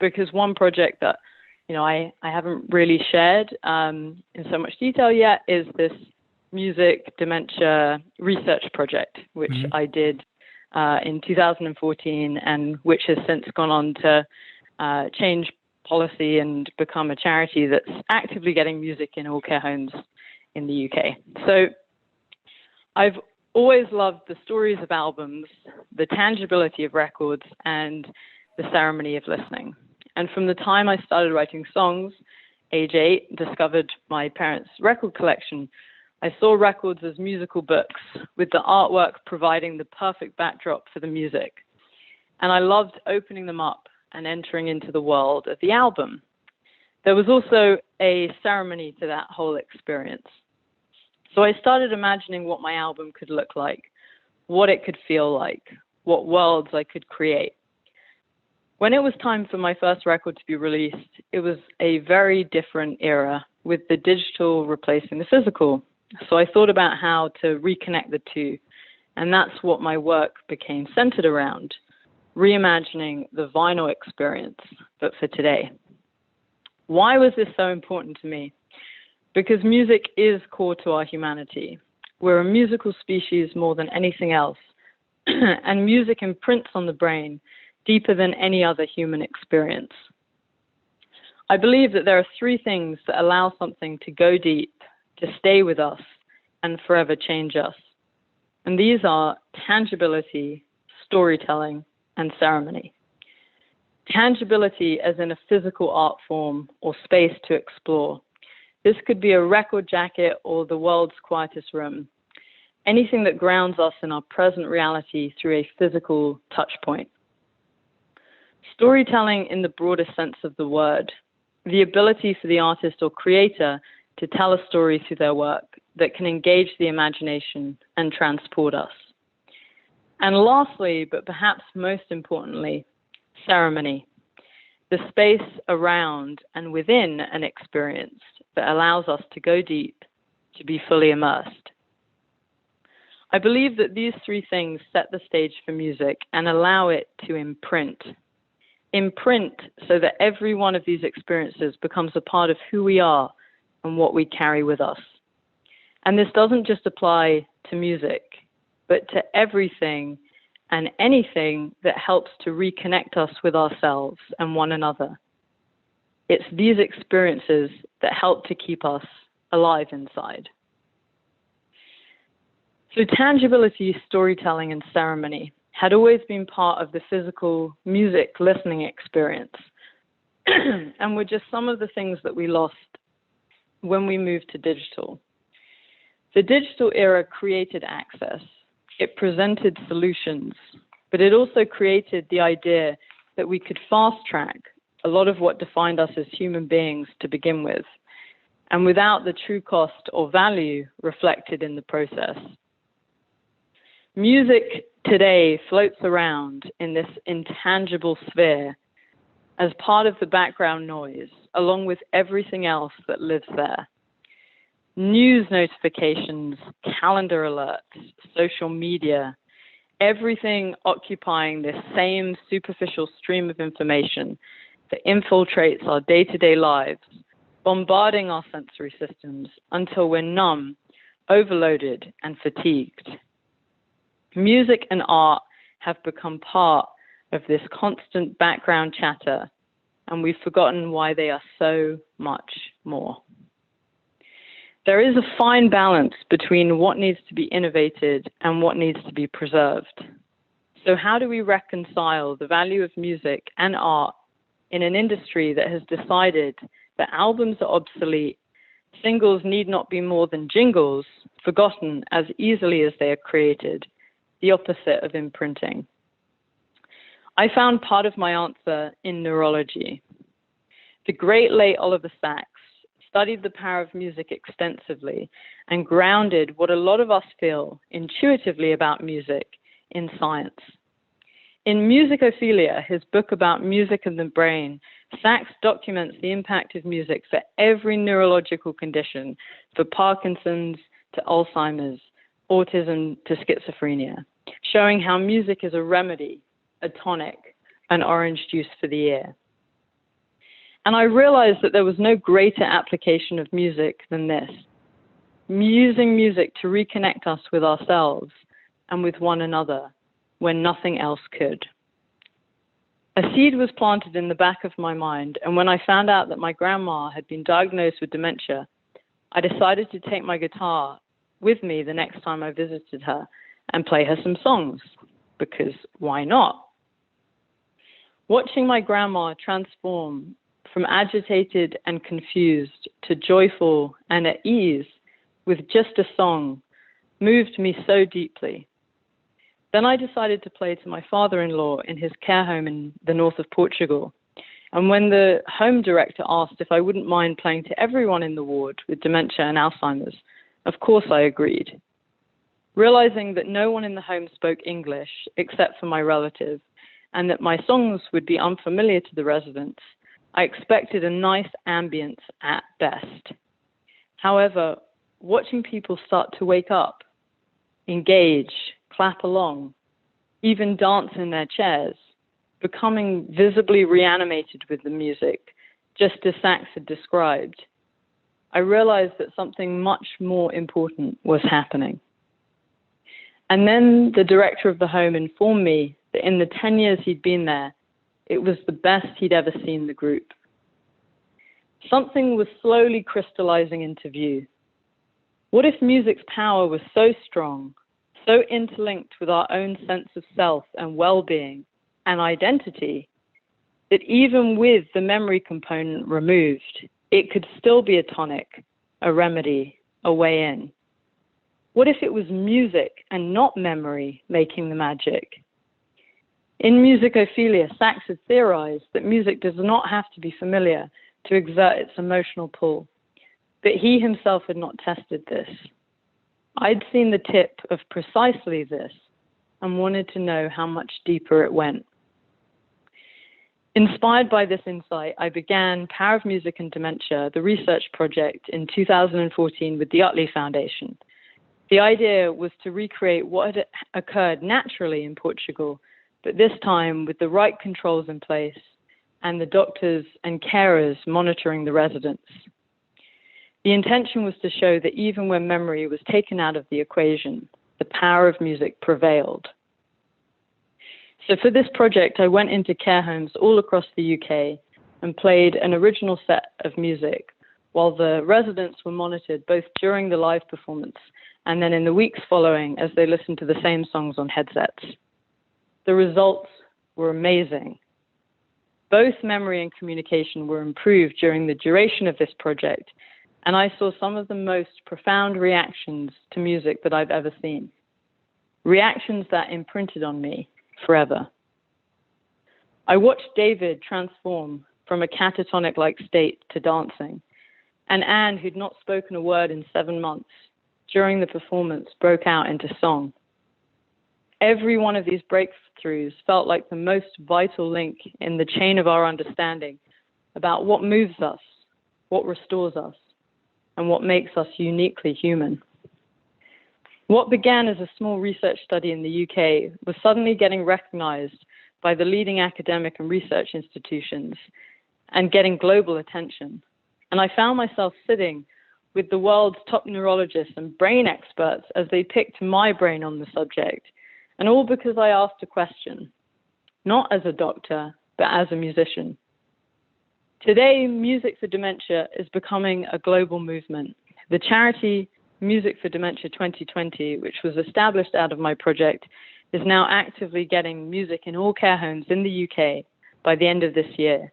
because one project that, I haven't really shared in so much detail yet is this music dementia research project, which I did in 2014, and which has since gone on to change policy and become a charity that's actively getting music in all care homes in the UK. So I've always loved the stories of albums, the tangibility of records, and the ceremony of listening. And from the time I started writing songs, age 8, discovered my parents' record collection, I saw records as musical books, with the artwork providing the perfect backdrop for the music. And I loved opening them up and entering into the world of the album. There was also a ceremony to that whole experience. So I started imagining what my album could look like, what it could feel like, what worlds I could create. When it was time for my first record to be released, it was a very different era, with the digital replacing the physical. So I thought about how to reconnect the two, and that's what my work became centered around, reimagining the vinyl experience, but for today. Why was this so important to me? Because music is core to our humanity. We're a musical species more than anything else, and music imprints on the brain deeper than any other human experience. I believe that there are 3 things that allow something to go deep, to stay with us, and forever change us. And these are tangibility, storytelling, and ceremony. Tangibility as in a physical art form or space to explore. This could be a record jacket or the world's quietest room. Anything that grounds us in our present reality through a physical touch point. Storytelling in the broadest sense of the word. The ability for the artist or creator to tell a story through their work that can engage the imagination and transport us. And lastly, but perhaps most importantly, ceremony. The space around and within an experience that allows us to go deep, to be fully immersed. I believe that these 3 things set the stage for music and allow it to imprint. Imprint so that every one of these experiences becomes a part of who we are and what we carry with us. And this doesn't just apply to music, but to everything and anything that helps to reconnect us with ourselves and one another. It's these experiences that help to keep us alive inside. So tangibility, storytelling, and ceremony had always been part of the physical music listening experience, and were just some of the things that we lost when we moved to digital. The digital era created access. It presented solutions, but it also created the idea that we could fast track a lot of what defined us as human beings to begin with, and without the true cost or value reflected in the process. Music today floats around in this intangible sphere as part of the background noise, along with everything else that lives there. News notifications, calendar alerts, social media, everything occupying this same superficial stream of information that infiltrates our day-to-day lives, bombarding our sensory systems until we're numb, overloaded, and fatigued. Music and art have become part of this constant background chatter, and we've forgotten why they are so much more. There is a fine balance between what needs to be innovated and what needs to be preserved. So how do we reconcile the value of music and art in an industry that has decided that albums are obsolete, singles need not be more than jingles, forgotten as easily as they are created, the opposite of imprinting? I found part of my answer in Neurology. The great late Oliver Sacks studied the power of music extensively and grounded what a lot of us feel intuitively about music in science. In Musicophilia, his book about music and the brain, Sacks documents the impact of music for every neurological condition, for Parkinson's to Alzheimer's, autism to schizophrenia, showing how music is a remedy, a tonic, an orange juice for the ear. And I realized that there was no greater application of music than this, using music to reconnect us with ourselves and with one another when nothing else could. A seed was planted in the back of my mind, and when I found out that my grandma had been diagnosed with dementia, I decided to take my guitar with me the next time I visited her and play her some songs, because why not? Watching my grandma transform from agitated and confused to joyful and at ease with just a song moved me so deeply. Then I decided to play to my father-in-law in his care home in the north of Portugal. And when the home director asked if I wouldn't mind playing to everyone in the ward with dementia and Alzheimer's, of course I agreed. Realizing that no one in the home spoke English except for my relative, and that my songs would be unfamiliar to the residents, I expected a nice ambience at best. However, watching people start to wake up, engage, clap along, even dance in their chairs, becoming visibly reanimated with the music, just as Sachs had described, I realized that something much more important was happening. And then the director of the home informed me that in the 10 years he'd been there, it was the best he'd ever seen the group. Something was slowly crystallizing into view. What if music's power was so strong, so interlinked with our own sense of self and well-being and identity, that even with the memory component removed, it could still be a tonic, a remedy, a way in? What if it was music and not memory making the magic? In Musicophilia, Sachs had theorized that music does not have to be familiar to exert its emotional pull, but he himself had not tested this. I'd seen the tip of precisely this and wanted to know how much deeper it went. Inspired by this insight, I began Power of Music and Dementia, the research project, in 2014 with the Utley Foundation. The idea was to recreate what had occurred naturally in Portugal, but this time with the right controls in place and the doctors and carers monitoring the residents. The intention was to show that even when memory was taken out of the equation, the power of music prevailed. So for this project, I went into care homes all across the UK and played an original set of music while the residents were monitored both during the live performance and then in the weeks following as they listened to the same songs on headsets. The results were amazing. Both memory and communication were improved during the duration of this project, and I saw some of the most profound reactions to music that I've ever seen. Reactions that imprinted on me forever. I watched David transform from a catatonic-like state to dancing, and Anne, who'd not spoken a word in 7 months, during the performance broke out into song. Every one of these breakthroughs felt like the most vital link in the chain of our understanding about what moves us, what restores us, and what makes us uniquely human. What began as a small research study in the UK was suddenly getting recognized by the leading academic and research institutions and getting global attention. And I found myself sitting with the world's top neurologists and brain experts as they picked my brain on the subject, and all because I asked a question, not as a doctor, but as a musician. Today, Music for Dementia is becoming a global movement. The charity Music for Dementia 2020, which was established out of my project, is now actively getting music in all care homes in the UK by the end of this year,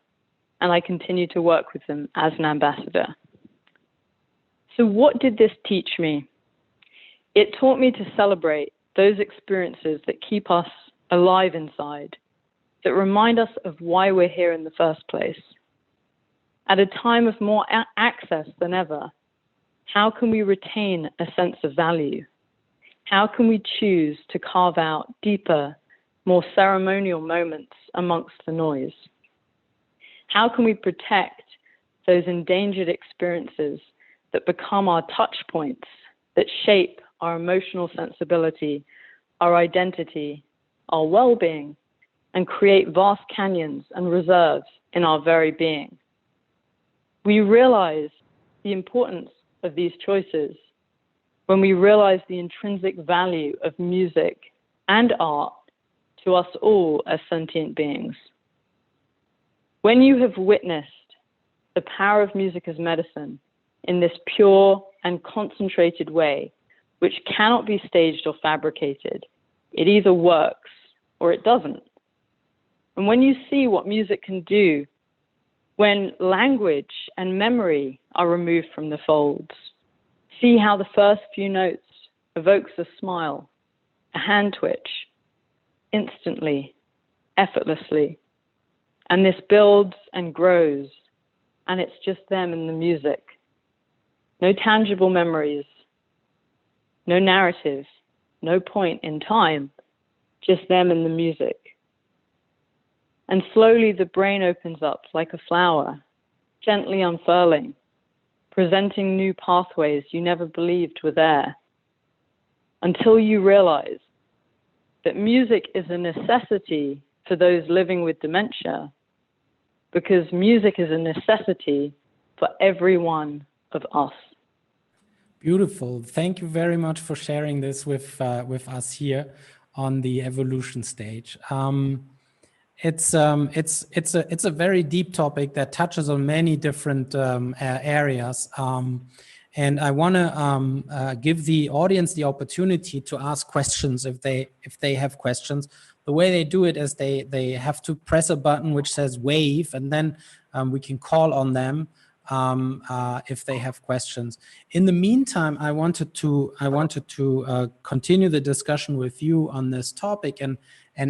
and I continue to work with them as an ambassador. So what did this teach me? It taught me to celebrate those experiences that keep us alive inside, that remind us of why we're here in the first place. At a time of more access than ever, how can we retain a sense of value? How can we choose to carve out deeper, more ceremonial moments amongst the noise? How can we protect those endangered experiences that become our touch points, that shape our emotional sensibility, our identity, our well-being, and create vast canyons and reserves in our very being? we realize the importance of these choices, when we realize the intrinsic value of music and art to us all as sentient beings. When you have witnessed the power of music as medicine in this pure and concentrated way, which cannot be staged or fabricated, it either works or it doesn't. And when you see what music can do when language and memory are removed from the folds, see how the first few notes evokes a smile, a hand twitch, instantly, effortlessly. And this builds and grows, and it's just them and the music. No tangible memories, no narrative, no point in time, just them and the music. And slowly the brain opens up like a flower, gently unfurling, presenting new pathways you never believed were there, until you realize that music is a necessity for those living with dementia, because music is a necessity for every one of us. Beautiful. Thank you very much for sharing this with us here on the evolution stage. It's a very deep topic that touches on many different areas. And I want to give the audience the opportunity to ask questions if they have questions. The way they do it is they have to press a button which says wave, and then we can call on them if they have questions. In the meantime, I wanted to continue the discussion with you on this topic and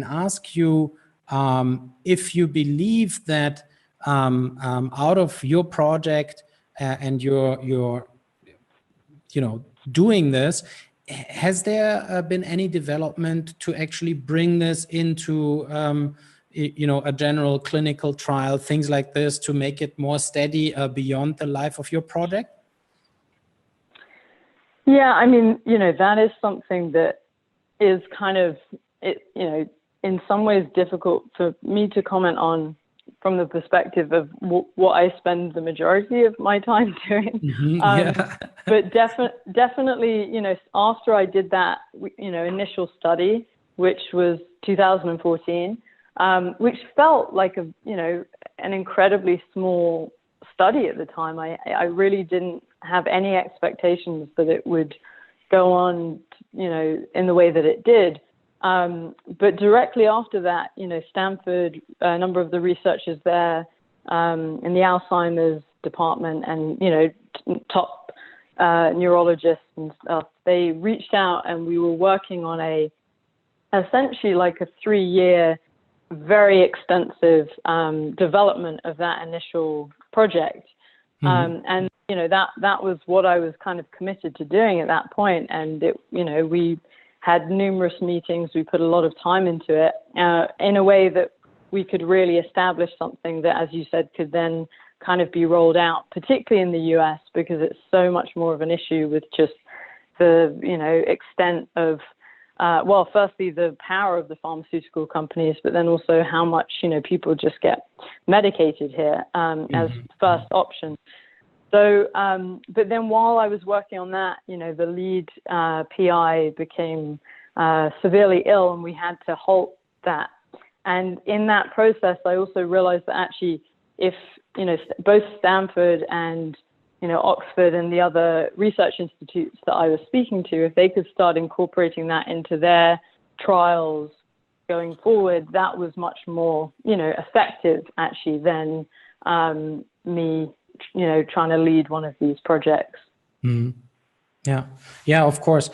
ask you if you believe that out of your project and your doing this, has there been any development to actually bring this into a general clinical trial, things like this, to make it more steady beyond the life of your project? Yeah, I mean, that is something that is kind of, in some ways difficult for me to comment on from the perspective of what I spend the majority of my time doing. But definitely, after I did that, initial study, which was 2014, which felt like an incredibly small study at the time. I really didn't have any expectations that it would go on, in the way that it did. But directly after that, Stanford, a number of the researchers there in the Alzheimer's department and, top neurologists and stuff, they reached out and we were working on essentially like a 3-year, very extensive development of that initial project. And, that was what I was kind of committed to doing at that point. And, we had numerous meetings. We put a lot of time into it in a way that we could really establish something that, as you said, could then kind of be rolled out, particularly in the US, because it's so much more of an issue with just the, extent of, firstly, the power of the pharmaceutical companies, but then also how much, people just get medicated here as first option. So, but then while I was working on that, the lead PI became severely ill and we had to halt that. And in that process, I also realized that actually if, both Stanford and, Oxford and the other research institutes that I was speaking to, if they could start incorporating that into their trials going forward, that was much more, effective actually than me trying to lead one of these projects. Yeah, of course.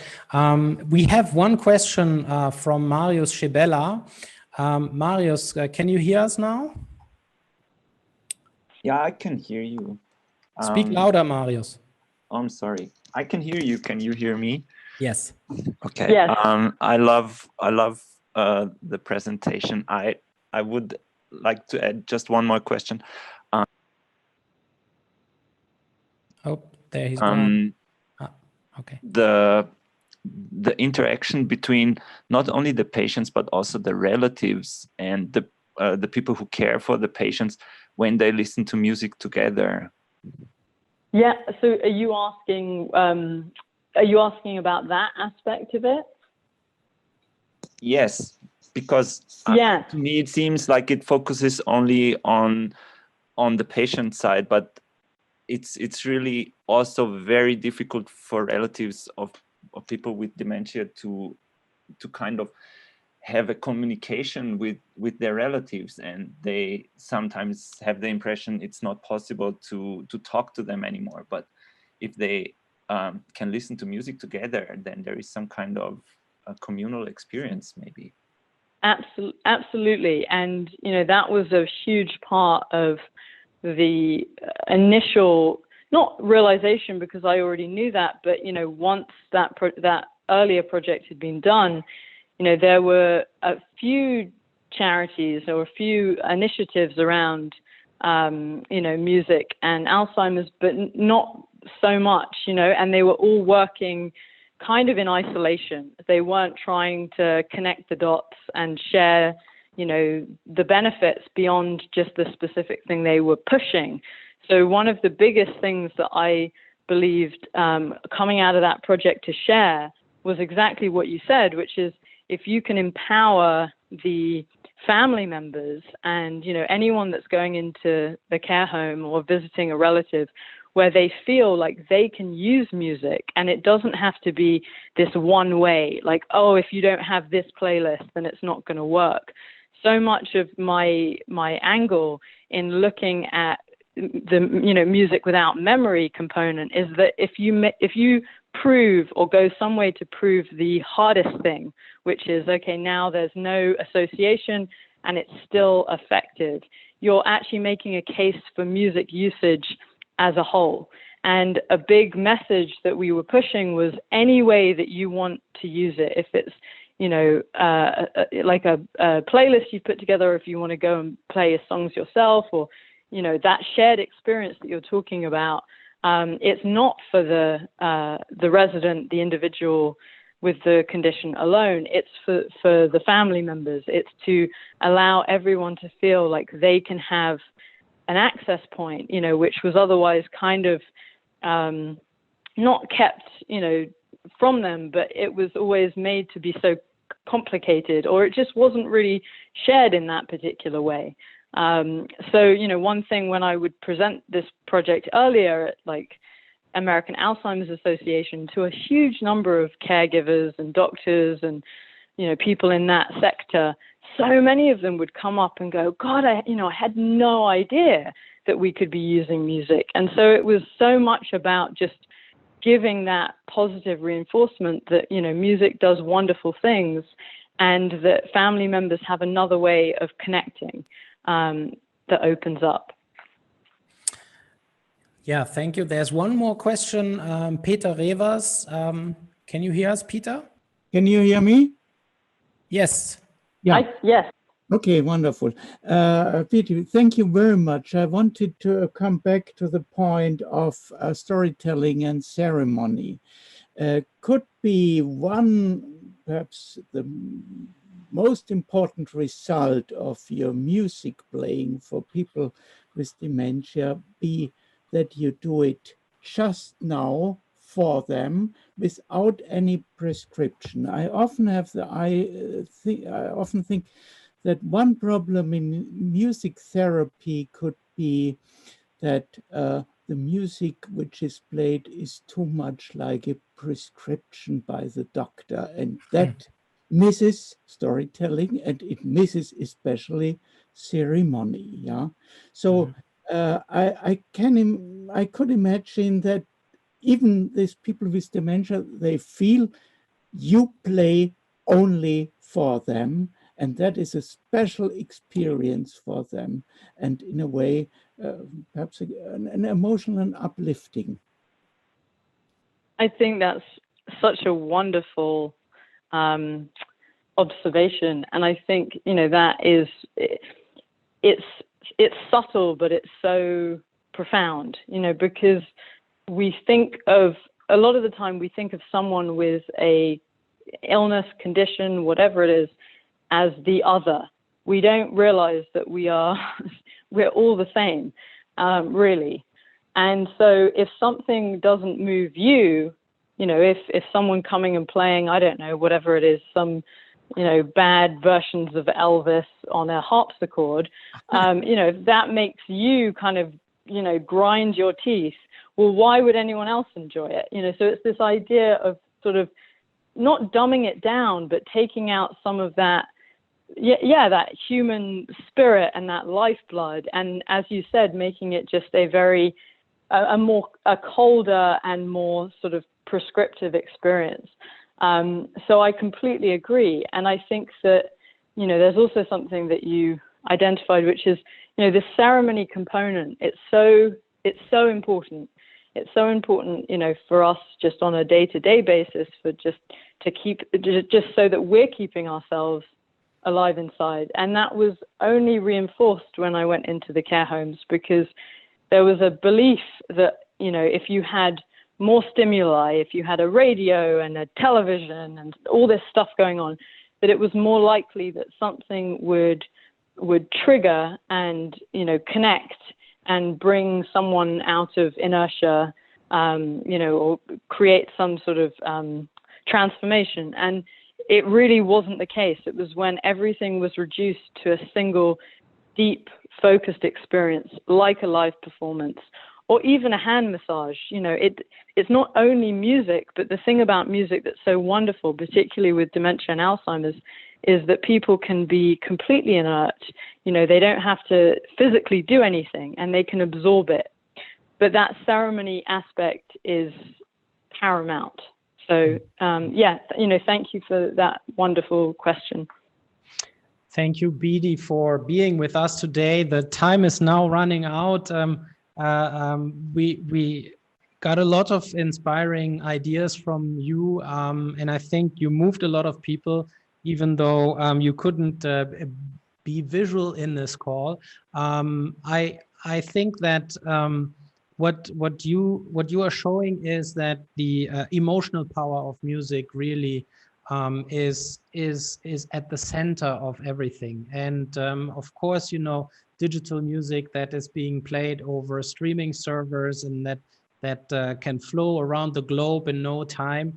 We have one question from Marius Schebella. Marius, can you hear us now? Yeah, I can hear you. Speak louder, Marius. I'm sorry. I can hear you. Can you hear me? Yes. Okay. Yes. I love the presentation. I would like to add just one more question. Oh, there he's gone. Okay. The interaction between not only the patients but also the relatives and the people who care for the patients when they listen to music together. Yeah. So are you asking about that aspect of it? Yes, because Yeah. to me it seems like it focuses only on the patient side, but it's really also very difficult for relatives of people with dementia to kind of have a communication with their relatives, and they sometimes have the impression it's not possible to talk to them anymore. But if they can listen to music together, then there is some kind of a communal experience, maybe. Absolutely. And that was a huge part of the initial, not realization, because I already knew that, but once that earlier project had been done, there were a few charities or a few initiatives around music and Alzheimer's, but not so much, and they were all working kind of in isolation. They weren't trying to connect the dots and share the benefits beyond just the specific thing they were pushing. So one of the biggest things that I believed coming out of that project to share was exactly what you said, which is if you can empower the family members and anyone that's going into the care home or visiting a relative, where they feel like they can use music, and it doesn't have to be this one way, like, oh, if you don't have this playlist, then it's not going to work. So much of my angle in looking at the music without memory component is that if you prove or go some way to prove the hardest thing, which is, okay, now there's no association and it's still effective, you're actually making a case for music usage as a whole. And a big message that we were pushing was any way that you want to use it, if it's like a playlist you put together, if you want to go and play your songs yourself, or that shared experience that you're talking about, it's not for the resident, the individual with the condition alone. It's for the family members. It's to allow everyone to feel like they can have an access point, which was otherwise kind of not kept, from them, but it was always made to be so complicated, or it just wasn't really shared in that particular way. So, one thing when I would present this project earlier at like American Alzheimer's Association to a huge number of caregivers and doctors and, people in that sector, so many of them would come up and go, God, I had no idea that we could be using music. And so it was so much about just giving that positive reinforcement that, music does wonderful things, and that family members have another way of connecting that opens up. Yeah, thank you. There's one more question. Peter Revers. Can you hear us, Peter? Can you hear me? Yes. Yeah. Yes. Okay, wonderful. Beatie, thank you very much. I wanted to come back to the point of storytelling and ceremony. Could be one, perhaps the most important result of your music playing for people with dementia be that you do it just now for them without any prescription. I often think that one problem in music therapy could be that the music which is played is too much like a prescription by the doctor, and that misses storytelling, and it misses especially ceremony. Yeah, so I could imagine that even these people with dementia, they feel you play only for them, and that is a special experience for them, and in a way, perhaps an emotional and uplifting. I think that's such a wonderful observation, and I think that is it's subtle, but it's so profound. Because we think of, a lot of the time we think of someone with a illness, condition, whatever it is, as the other. We don't realize that we're all the same, really. And so if something doesn't move you, if someone coming and playing, I don't know, whatever it is, some, bad versions of Elvis on a harpsichord, if that makes you kind of, grind your teeth, well, why would anyone else enjoy it? So it's this idea of sort of not dumbing it down, but taking out some of that, that human spirit and that lifeblood. And as you said, making it just a colder and more sort of prescriptive experience. So I completely agree. And I think that, there's also something that you identified, which is, the ceremony component. It's so important. It's so important, for us just on a day-to-day basis, for just so that we're keeping ourselves alive inside. And that was only reinforced when I went into the care homes, because there was a belief that, if you had more stimuli, if you had a radio and a television and all this stuff going on, that it was more likely that something would trigger and, connect and bring someone out of inertia, or create some sort of transformation. And it really wasn't the case. It was when everything was reduced to a single, deep, focused experience, like a live performance, or even a hand massage. It's not only music, but the thing about music that's so wonderful, particularly with dementia and Alzheimer's, is that people can be completely inert. They don't have to physically do anything, and they can absorb it. But that ceremony aspect is paramount. So, thank you for that wonderful question. Thank you, Beatie, for being with us today. The time is now running out. We got a lot of inspiring ideas from you, and I think you moved a lot of people, even though you couldn't be visual in this call. I think that what you are showing is that the emotional power of music really is at the center of everything. And of course, digital music that is being played over streaming servers and that can flow around the globe in no time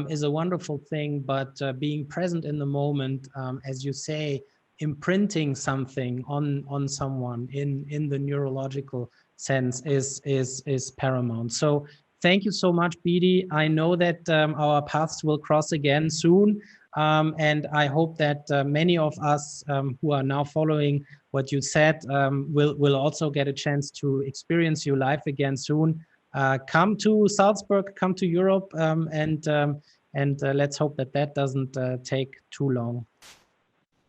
is a wonderful thing. But being present in the moment, as you say, imprinting something on someone in the neurological sense is paramount. So thank you so much, Beatie. I know that our paths will cross again soon. And I hope that many of us who are now following what you said will also get a chance to experience you live again soon. Come to Salzburg, come to Europe, and let's hope that doesn't take too long.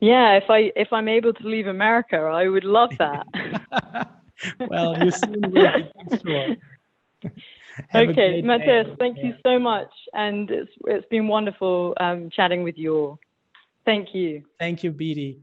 Yeah, if I'm able to leave America, I would love that. Well, you soon will be, I'm sure. Okay, Matthias, thank you so much, and it's been wonderful chatting with you all. Thank you. Thank you, Beatie.